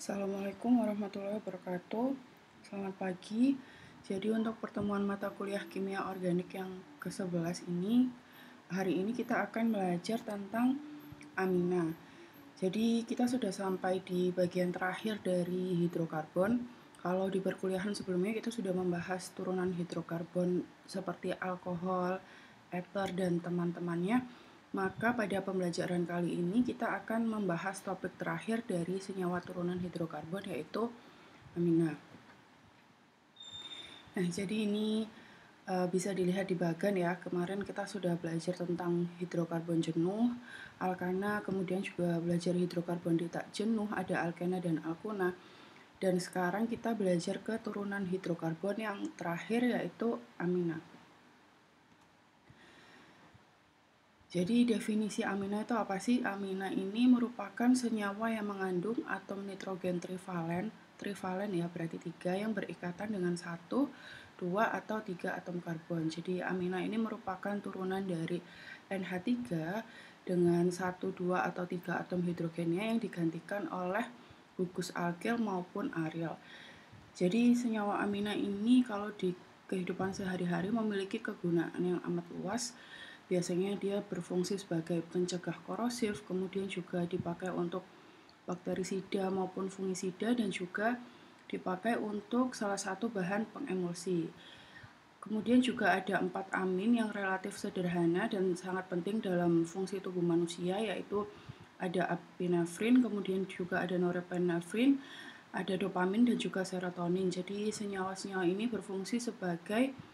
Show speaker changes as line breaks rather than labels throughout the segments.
Assalamualaikum warahmatullahi wabarakatuh. Selamat pagi. Jadi untuk pertemuan mata kuliah kimia organik yang ke-11 ini, hari ini kita akan belajar tentang amina. Jadi kita sudah sampai di bagian terakhir dari hidrokarbon. Kalau di perkuliahan sebelumnya kita sudah membahas turunan hidrokarbon seperti alkohol, eter, dan teman-temannya. Maka pada pembelajaran kali ini kita akan membahas topik terakhir dari senyawa turunan hidrokarbon, yaitu amina. Nah, jadi ini bisa dilihat di bagan ya. Kemarin kita sudah belajar tentang hidrokarbon jenuh, alkana, kemudian juga belajar hidrokarbon tak jenuh, ada alkena dan alkuna. Dan sekarang kita belajar ke turunan hidrokarbon yang terakhir, yaitu amina. Jadi definisi amina itu apa sih? Amina ini merupakan senyawa yang mengandung atom nitrogen trivalen. Trivalen ya, berarti 3 yang berikatan dengan 1, 2, atau 3 atom karbon. Jadi amina ini merupakan turunan dari NH3 dengan 1, 2, atau 3 atom hidrogennya yang digantikan oleh gugus alkil maupun aryl. Jadi senyawa amina ini kalau di kehidupan sehari-hari memiliki kegunaan yang amat luas. Biasanya dia berfungsi sebagai pencegah korosif, kemudian juga dipakai untuk bakterisida maupun fungisida, dan juga dipakai untuk salah satu bahan pengemulsi. Kemudian juga ada 4 amin yang relatif sederhana dan sangat penting dalam fungsi tubuh manusia, yaitu ada epinefrin, kemudian juga ada norepinefrin, ada dopamin, dan juga serotonin. Jadi senyawa-senyawa ini berfungsi sebagai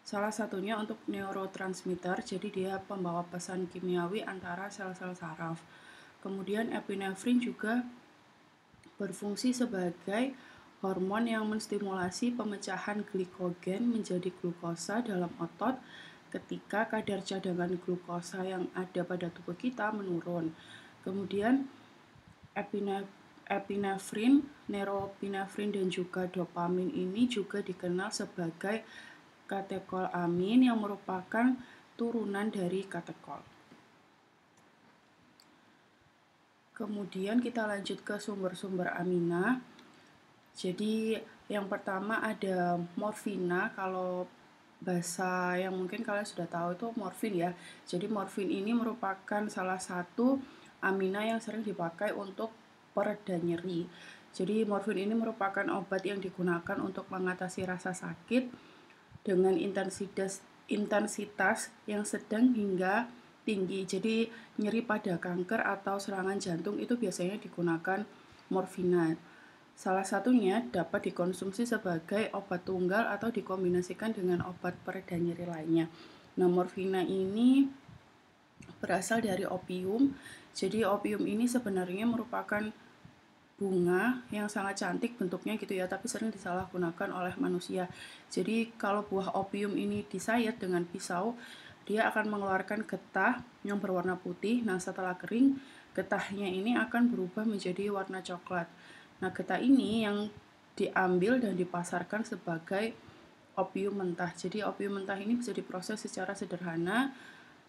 salah satunya untuk neurotransmitter, jadi dia pembawa pesan kimiawi antara sel-sel saraf. Kemudian epinefrin juga berfungsi sebagai hormon yang menstimulasi pemecahan glikogen menjadi glukosa dalam otot ketika kadar cadangan glukosa yang ada pada tubuh kita menurun. Kemudian epinefrin, neuropinefrin, dan juga dopamin ini juga dikenal sebagai katekolamin yang merupakan turunan dari katekol. Kemudian kita lanjut ke sumber-sumber amina. Jadi yang pertama ada morfina. Kalau bahasa yang mungkin kalian sudah tahu itu morfin ya. Jadi morfin ini merupakan salah satu amina yang sering dipakai untuk pereda nyeri. Jadi morfin ini merupakan obat yang digunakan untuk mengatasi rasa sakit dengan intensitas yang sedang hingga tinggi. Jadi nyeri pada kanker atau serangan jantung itu biasanya digunakan morfina. Salah satunya dapat dikonsumsi sebagai obat tunggal atau dikombinasikan dengan obat pereda nyeri lainnya. Nah, morfina ini berasal dari opium. Jadi opium ini sebenarnya merupakan bunga yang sangat cantik bentuknya gitu ya, tapi sering disalahgunakan oleh manusia. Jadi kalau buah opium ini disayat dengan pisau, dia akan mengeluarkan getah yang berwarna putih. Nah, setelah kering, getahnya ini akan berubah menjadi warna coklat. Nah, getah ini yang diambil dan dipasarkan sebagai opium mentah. Jadi opium mentah ini bisa diproses secara sederhana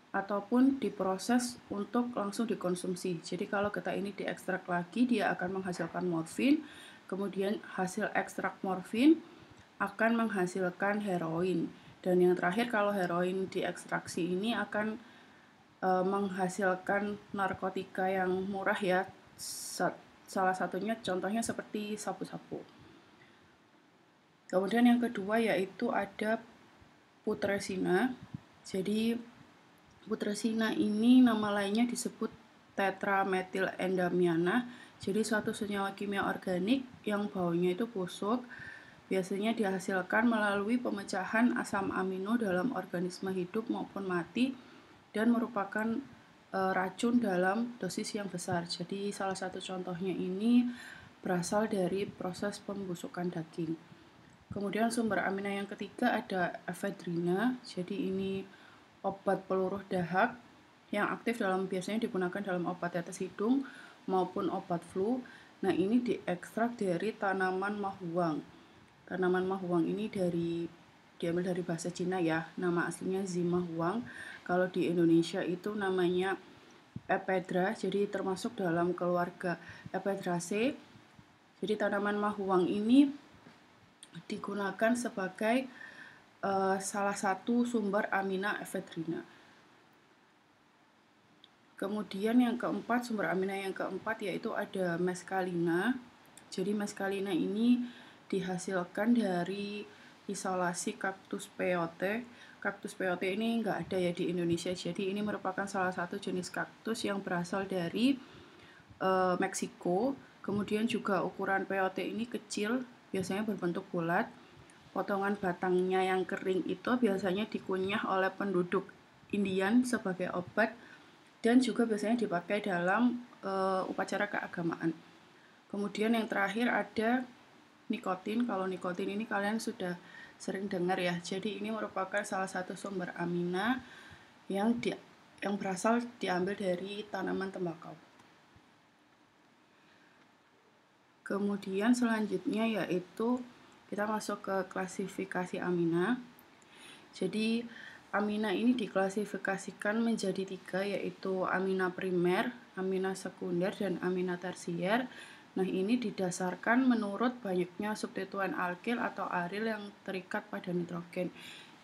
ataupun diproses untuk langsung dikonsumsi. Jadi kalau getah ini diekstrak lagi, dia akan menghasilkan morfin. Kemudian hasil ekstrak morfin akan menghasilkan heroin. Dan yang terakhir, kalau heroin diekstraksi ini akan menghasilkan narkotika yang murah ya. Salah satunya contohnya seperti sabu-sabu. Kemudian yang kedua yaitu ada putresina. Jadi putresina ini nama lainnya disebut tetramethylendamiana. Jadi suatu senyawa kimia organik yang baunya itu busuk. Biasanya dihasilkan melalui pemecahan asam amino dalam organisme hidup maupun mati dan merupakan racun dalam dosis yang besar. Jadi salah satu contohnya ini berasal dari proses pembusukan daging. Kemudian sumber amina yang ketiga ada efedrina. Jadi ini obat peluruh dahak yang aktif biasanya digunakan dalam obat tetes hidung maupun obat flu. Nah, ini diekstrak dari tanaman mahuang. Tanaman mahuang ini diambil dari bahasa Cina ya. Nama aslinya zimahuang. Kalau di Indonesia itu namanya Ephedra, jadi termasuk dalam keluarga Ephedraceae. Jadi tanaman mahuang ini digunakan sebagai salah satu sumber amina efedrina. Kemudian yang keempat, sumber amina yang keempat yaitu ada meskalina. Jadi meskalina ini dihasilkan dari isolasi kaktus peyote. Kaktus peyote ini nggak ada ya di Indonesia, jadi ini merupakan salah satu jenis kaktus yang berasal dari Meksiko. Kemudian juga ukuran peyote ini kecil, biasanya berbentuk bulat. Potongan batangnya yang kering itu biasanya dikunyah oleh penduduk Indian sebagai obat dan juga biasanya dipakai dalam upacara keagamaan. Kemudian yang terakhir ada nikotin. Kalau nikotin ini kalian sudah sering dengar ya. Jadi ini merupakan salah satu sumber amina yang berasal diambil dari tanaman tembakau. Kemudian selanjutnya yaitu kita masuk ke klasifikasi amina. Jadi amina ini diklasifikasikan menjadi 3, yaitu amina primer, amina sekunder, dan amina tersier. Nah, ini didasarkan menurut banyaknya substituen alkil atau aril yang terikat pada nitrogen.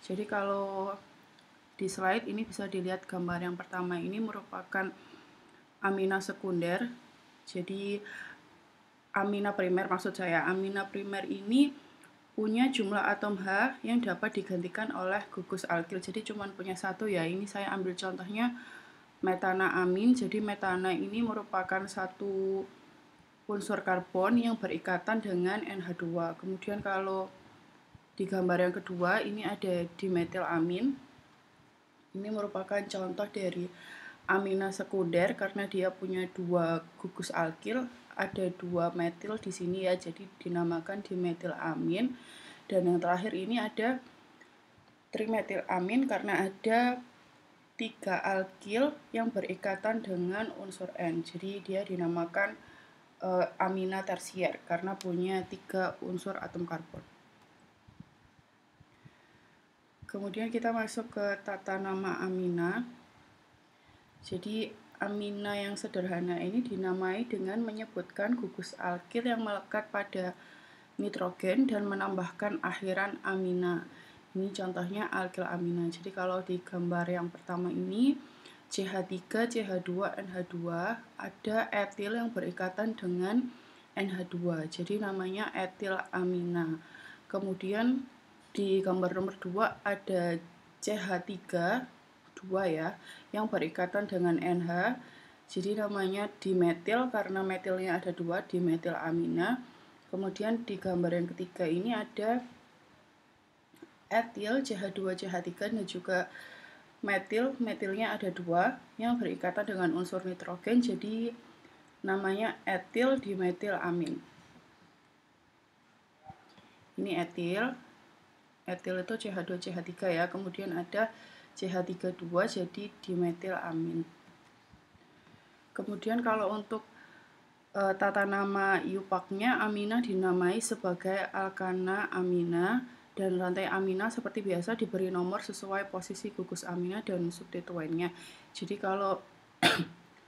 Jadi kalau di slide ini bisa dilihat gambar yang pertama ini merupakan amina sekunder. Jadi amina primer maksud saya, amina primer ini punya jumlah atom H yang dapat digantikan oleh gugus alkil. Jadi cuma punya satu ya. Ini saya ambil contohnya metana amin. Jadi metana ini merupakan satu unsur karbon yang berikatan dengan NH2. Kemudian kalau di gambar yang kedua ini ada dimetil amin. Ini merupakan contoh dari amina sekunder karena dia punya 2 gugus alkil, ada 2 metil di sini ya, jadi dinamakan dimetil amin. Dan yang terakhir ini ada trimetil amin karena ada 3 alkil yang berikatan dengan unsur N. Jadi dia dinamakan amina tersier karena punya 3 unsur atom karbon. Kemudian kita masuk ke tata nama amina. Jadi amina yang sederhana ini dinamai dengan menyebutkan gugus alkil yang melekat pada nitrogen dan menambahkan akhiran amina. Ini contohnya alkil amina. Jadi kalau di gambar yang pertama ini CH3, CH2, NH2 ada etil yang berikatan dengan NH2. Jadi namanya etil amina. Kemudian di gambar nomor 2 ada CH3 2 ya yang berikatan dengan NH. Jadi namanya dimetil karena metilnya ada 2, dimetil amina. Kemudian di gambar yang ketiga ini ada etil CH2 CH3 dan juga metilnya ada 2 yang berikatan dengan unsur nitrogen, jadi namanya etil dimetil amin. Ini etil itu CH2 CH3 ya, kemudian ada CH3 2 jadi dimetil amin. Kemudian kalau untuk tata nama IUPAC-nya, amina dinamai sebagai alkana amina dan rantai amina seperti biasa diberi nomor sesuai posisi gugus amina dan substituennya. Jadi kalau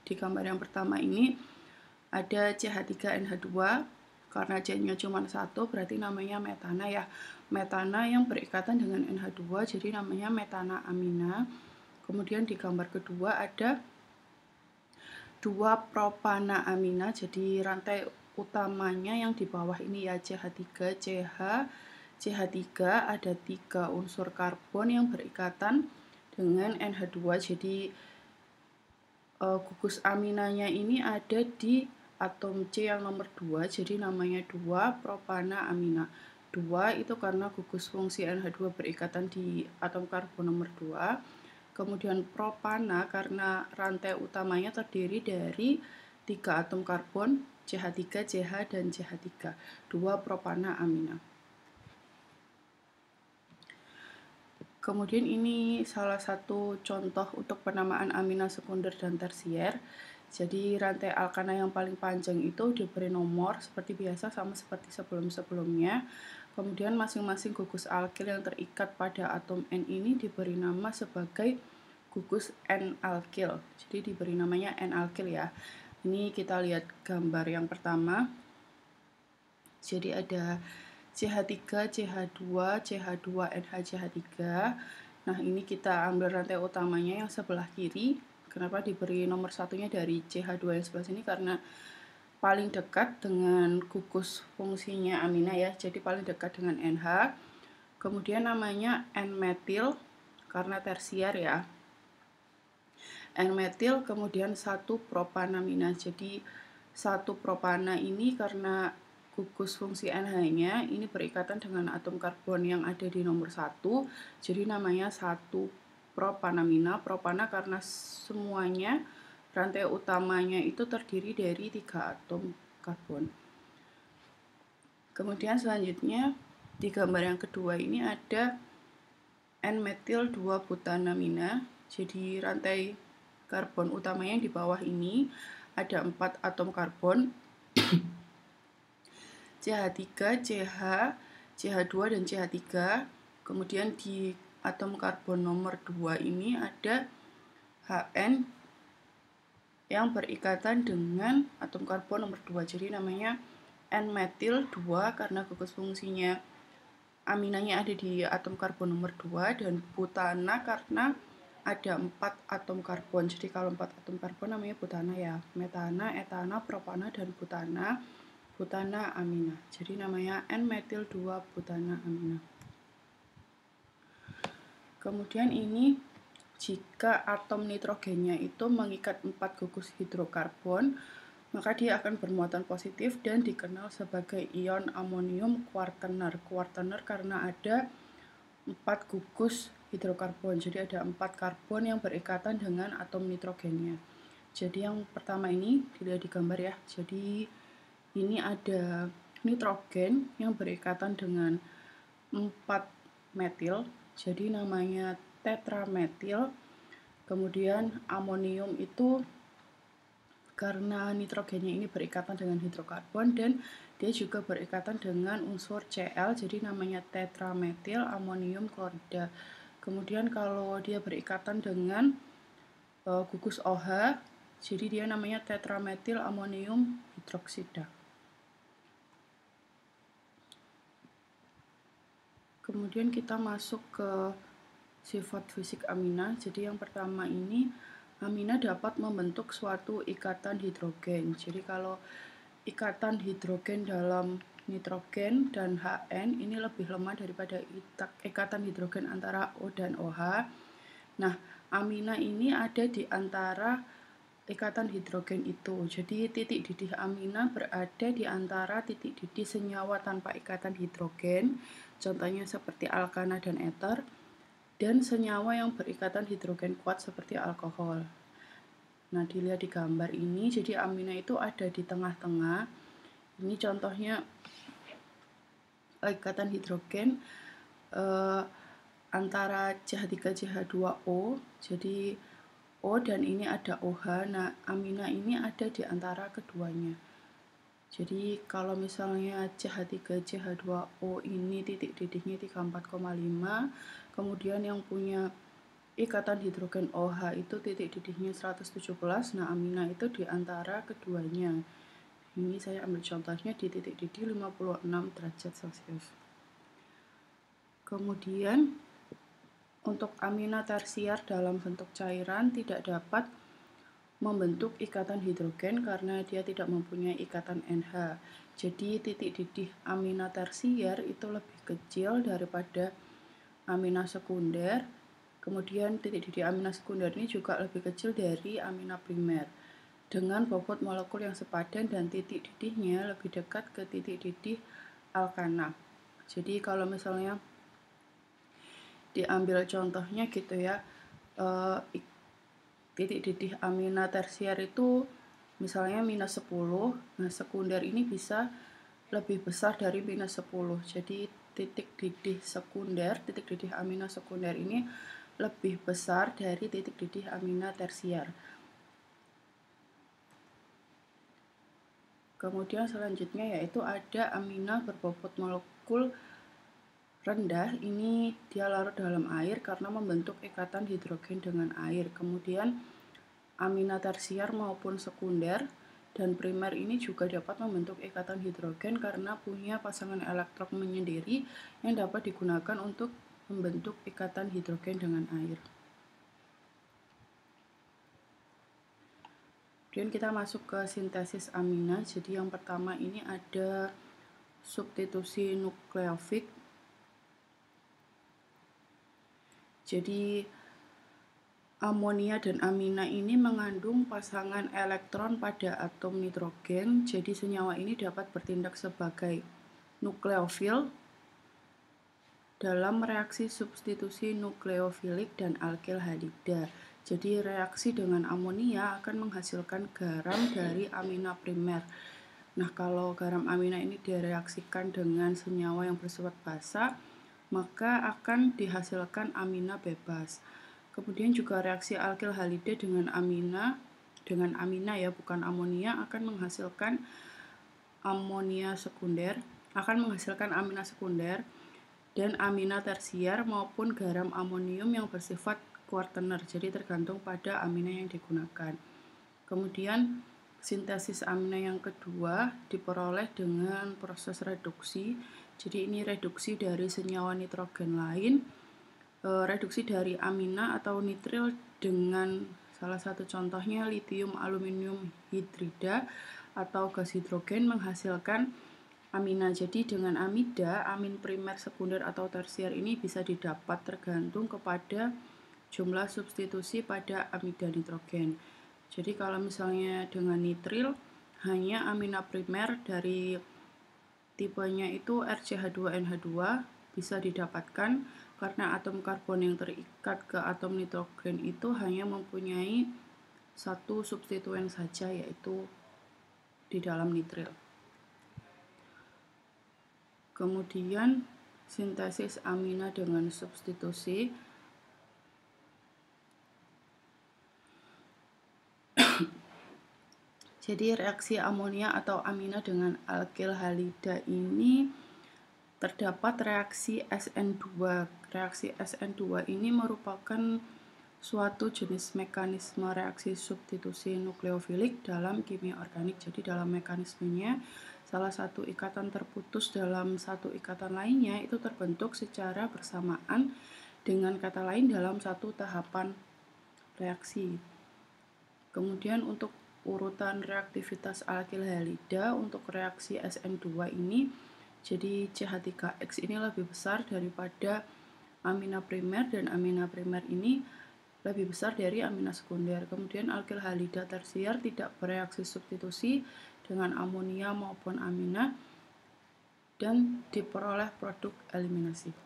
di gambar yang pertama ini ada CH3NH2 karena C-nya cuma 1 berarti namanya metana ya. Metana yang berikatan dengan NH2 jadi namanya metana amina. Kemudian di gambar kedua ada 2 propana amina, jadi rantai utamanya yang di bawah ini ya CH3, CH3 ada 3 unsur karbon yang berikatan dengan NH2, jadi gugus aminanya ini ada di atom C yang nomor 2, jadi namanya 2 propana amina. 2 itu karena gugus fungsi NH2 berikatan di atom karbon nomor 2. Kemudian propana karena rantai utamanya terdiri dari 3 atom karbon, CH3, CH, dan CH3. 2 propana amina. Kemudian ini salah satu contoh untuk penamaan amina sekunder dan tersier. Jadi rantai alkana yang paling panjang itu diberi nomor seperti biasa sama seperti sebelum-sebelumnya. Kemudian masing-masing gugus alkil yang terikat pada atom N ini diberi nama sebagai gugus N-alkil. Jadi diberi namanya N-alkil ya. Ini kita lihat gambar yang pertama. Jadi ada CH3, CH2, CH2, NH, CH3. Nah, ini kita ambil rantai utamanya yang sebelah kiri. Kenapa diberi nomor satunya dari CH2 yang sebelah sini? Karena paling dekat dengan gugus fungsinya amina ya, jadi paling dekat dengan NH. Kemudian namanya N-metil karena tersier ya. N-metil kemudian 1-propanamina. Jadi 1-propana ini karena gugus fungsi NH-nya ini berikatan dengan atom karbon yang ada di nomor 1, jadi namanya 1-propanamina. Propana karena semuanya rantai utamanya itu terdiri dari 3 atom karbon. Kemudian selanjutnya di gambar yang kedua ini ada N-metil 2-butanamina. Jadi rantai karbon utamanya di bawah ini ada 4 atom karbon CH3, CH, CH2, dan CH3. Kemudian di atom karbon nomor 2 ini ada HN yang berikatan dengan atom karbon nomor 2. Jadi namanya N-metil 2 karena gugus fungsinya aminanya ada di atom karbon nomor 2, dan butana karena ada 4 atom karbon. Jadi kalau 4 atom karbon namanya butana ya. Metana, etana, propana, dan butana. Butana amina. Jadi namanya N-metil 2-butana amina. Kemudian ini jika atom nitrogennya itu mengikat 4 gugus hidrokarbon, maka dia akan bermuatan positif dan dikenal sebagai ion amonium kuartener. Kuartener karena ada 4 gugus hidrokarbon. Jadi ada 4 karbon yang berikatan dengan atom nitrogennya. Jadi yang pertama ini dilihat di gambar ya. Jadi ini ada nitrogen yang berikatan dengan 4 metil, jadi namanya tetrametil. Kemudian amonium itu karena nitrogennya ini berikatan dengan hidrokarbon dan dia juga berikatan dengan unsur Cl, jadi namanya tetrametil amonium klorida. Kemudian kalau dia berikatan dengan gugus OH, jadi dia namanya tetrametil amonium hidroksida. Kemudian kita masuk ke sifat fisik amina. Jadi yang pertama ini, amina dapat membentuk suatu ikatan hidrogen. Jadi kalau ikatan hidrogen dalam nitrogen dan HN ini lebih lemah daripada ikatan hidrogen antara O dan OH. Nah, amina ini ada di antara ikatan hidrogen itu. Jadi titik didih amina berada di antara titik didih senyawa tanpa ikatan hidrogen, contohnya seperti alkana dan eter, dan senyawa yang berikatan hidrogen kuat seperti alkohol. Nah, dilihat di gambar ini, jadi amina itu ada di tengah-tengah. Ini contohnya ikatan hidrogen antara CH3 CH2O. Jadi O dan ini ada OH. Nah, amina ini ada di antara keduanya. Jadi kalau misalnya CH3 CH2O ini titik didihnya 34,5, kemudian yang punya ikatan hidrogen OH itu titik didihnya 117. Nah, amina itu di antara keduanya. Ini saya ambil contohnya di titik didih 56 derajat Celcius. Kemudian untuk amina tersier dalam bentuk cairan tidak dapat membentuk ikatan hidrogen karena dia tidak mempunyai ikatan NH. Jadi titik didih amina tersier itu lebih kecil daripada amina sekunder. Kemudian titik didih amina sekunder ini juga lebih kecil dari amina primer dengan bobot molekul yang sepadan dan titik didihnya lebih dekat ke titik didih alkana. Jadi kalau misalnya diambil contohnya gitu ya, titik didih amina tersier itu misalnya minus 10, nah sekunder ini bisa lebih besar dari minus 10. Jadi titik didih sekunder, titik didih amina sekunder ini lebih besar dari titik didih amina tersier. Kemudian selanjutnya yaitu ada amina berbobot molekul rendah, ini dia larut dalam air karena membentuk ikatan hidrogen dengan air. Kemudian amina tersier maupun sekunder dan primer ini juga dapat membentuk ikatan hidrogen karena punya pasangan elektron menyendiri yang dapat digunakan untuk membentuk ikatan hidrogen dengan air. Kemudian kita masuk ke sintesis amina. Jadi yang pertama ini ada substitusi nukleofik. Jadi amonia dan amina ini mengandung pasangan elektron pada atom nitrogen. Jadi senyawa ini dapat bertindak sebagai nukleofil dalam reaksi substitusi nukleofilik dan alkil halida. Jadi reaksi dengan amonia akan menghasilkan garam dari amina primer. Nah, kalau garam amina ini direaksikan dengan senyawa yang bersifat basa, maka akan dihasilkan amina bebas. Kemudian juga reaksi alkil halida dengan amina ya, bukan amonia, akan menghasilkan amina sekunder dan amina tersier maupun garam amonium yang bersifat kuartener. Jadi tergantung pada amina yang digunakan. Kemudian sintesis amina yang kedua diperoleh dengan proses reduksi. Jadi ini reduksi dari senyawa nitrogen lain, reduksi dari amina atau nitril dengan salah satu contohnya litium aluminium hidrida atau gas hidrogen menghasilkan amina. Jadi dengan amida, amin primer, sekunder atau tersier ini bisa didapat tergantung kepada jumlah substitusi pada amida nitrogen. Jadi kalau misalnya dengan nitril, hanya amina primer dari tipenya itu RCH2NH2 bisa didapatkan karena atom karbon yang terikat ke atom nitrogen itu hanya mempunyai satu substituen saja, yaitu di dalam nitril. Kemudian sintesis amina dengan substitusi. Jadi reaksi amonia atau amina dengan alkil halida ini terdapat reaksi SN2. Reaksi SN2 ini merupakan suatu jenis mekanisme reaksi substitusi nukleofilik dalam kimia organik. Jadi dalam mekanismenya, salah satu ikatan terputus dalam satu ikatan lainnya itu terbentuk secara bersamaan, dengan kata lain dalam satu tahapan reaksi. Kemudian untuk urutan reaktivitas alkil halida untuk reaksi SN2 ini, jadi CH3X ini lebih besar daripada amina primer dan amina primer ini lebih besar dari amina sekunder. Kemudian alkil halida tersier tidak bereaksi substitusi dengan amonia maupun amina dan diperoleh produk eliminasi.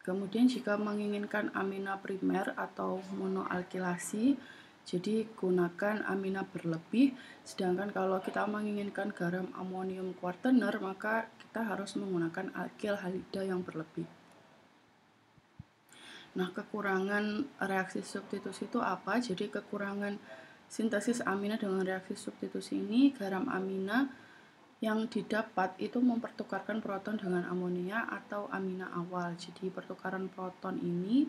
Kemudian jika menginginkan amina primer atau monoalkilasi, jadi gunakan amina berlebih, sedangkan kalau kita menginginkan garam amonium kuartener, maka kita harus menggunakan alkil halida yang berlebih. Nah, kekurangan reaksi substitusi itu apa? Jadi kekurangan sintesis amina dengan reaksi substitusi ini, garam amina yang didapat itu mempertukarkan proton dengan amonia atau amina awal. Jadi pertukaran proton ini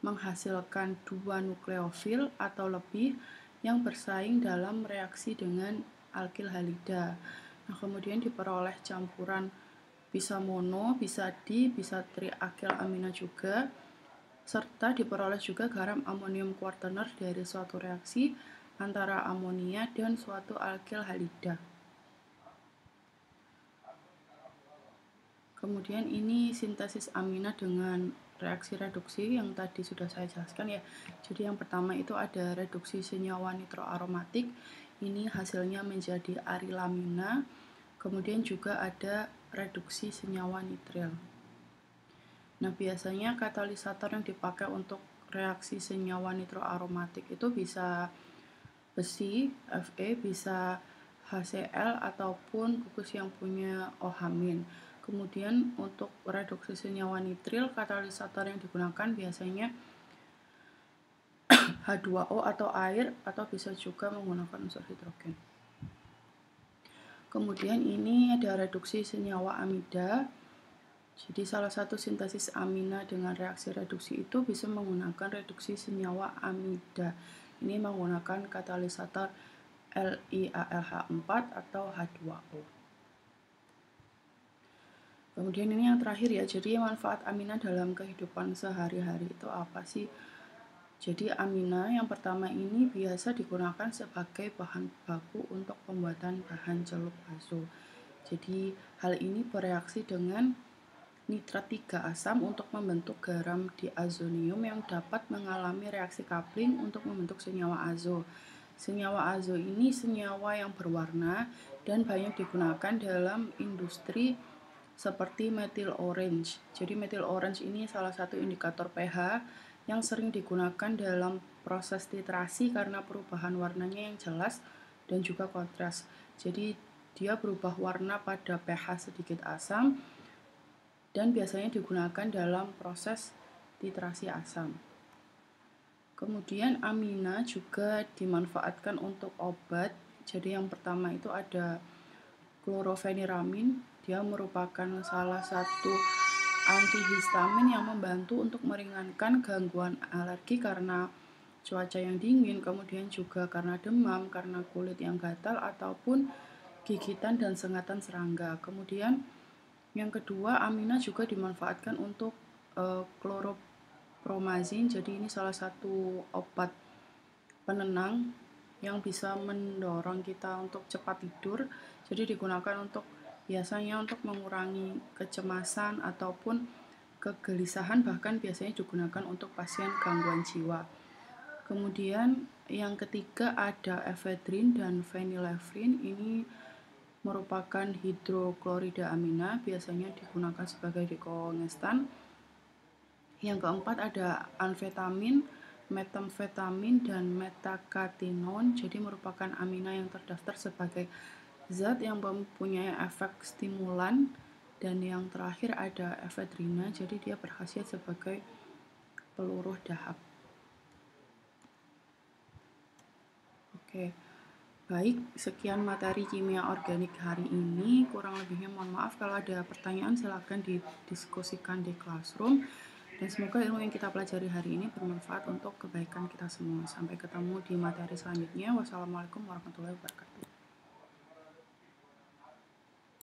menghasilkan dua nukleofil atau lebih yang bersaing dalam reaksi dengan alkil halida. Nah, kemudian diperoleh campuran bisa mono, bisa di, bisa triakil amina juga, serta diperoleh juga garam amonium kuartener dari suatu reaksi antara amonia dan suatu alkil halida. Kemudian ini sintesis amina dengan reaksi reduksi yang tadi sudah saya jelaskan ya. Jadi yang pertama itu ada reduksi senyawa nitroaromatik. Ini hasilnya menjadi arilamina. Kemudian juga ada reduksi senyawa nitril. Nah, biasanya katalisator yang dipakai untuk reaksi senyawa nitroaromatik itu bisa besi, Fe, bisa HCl ataupun gugus yang punya OH-. Kemudian untuk reduksi senyawa nitril, katalisator yang digunakan biasanya H2O atau air, atau bisa juga menggunakan unsur hidrogen. Kemudian ini ada reduksi senyawa amida. Jadi salah satu sintesis amina dengan reaksi reduksi itu bisa menggunakan reduksi senyawa amida. Ini menggunakan katalisator LiAlH4 atau H2O. Kemudian ini yang terakhir ya, jadi manfaat amina dalam kehidupan sehari-hari itu apa sih? Jadi amina yang pertama ini biasa digunakan sebagai bahan baku untuk pembuatan bahan celup azo. Jadi hal ini bereaksi dengan nitrat 3 asam untuk membentuk garam diazonium yang dapat mengalami reaksi coupling untuk membentuk senyawa azo. Senyawa azo ini senyawa yang berwarna dan banyak digunakan dalam industri seperti methyl orange. Jadi methyl orange ini salah satu indikator pH yang sering digunakan dalam proses titrasi karena perubahan warnanya yang jelas dan juga kontras. Jadi dia berubah warna pada pH sedikit asam dan biasanya digunakan dalam proses titrasi asam. Kemudian amina juga dimanfaatkan untuk obat. Jadi yang pertama itu ada klorofeniramin. Dia merupakan salah satu antihistamin yang membantu untuk meringankan gangguan alergi karena cuaca yang dingin, kemudian juga karena demam, karena kulit yang gatal, ataupun gigitan dan sengatan serangga. Kemudian yang kedua, amina juga dimanfaatkan untuk kloropromazin. Jadi ini salah satu obat penenang yang bisa mendorong kita untuk cepat tidur. Jadi digunakan untuk biasanya untuk mengurangi kecemasan ataupun kegelisahan, bahkan biasanya digunakan untuk pasien gangguan jiwa. Kemudian yang ketiga ada efedrin dan phenylephrine. Ini merupakan hidroklorida amina, biasanya digunakan sebagai dekongestan. Yang keempat ada amfetamin, metamfetamin, dan metakatinone. Jadi merupakan amina yang terdaftar sebagai zat yang mempunyai efek stimulan. Dan yang terakhir ada efedrina, jadi dia berkhasiat sebagai peluruh dahak. Oke, baik, sekian materi kimia organik hari ini. Kurang lebihnya mohon maaf. Kalau ada pertanyaan silahkan didiskusikan di Classroom. Dan semoga ilmu yang kita pelajari hari ini bermanfaat untuk kebaikan kita semua. Sampai ketemu di materi selanjutnya. Wassalamualaikum warahmatullahi wabarakatuh.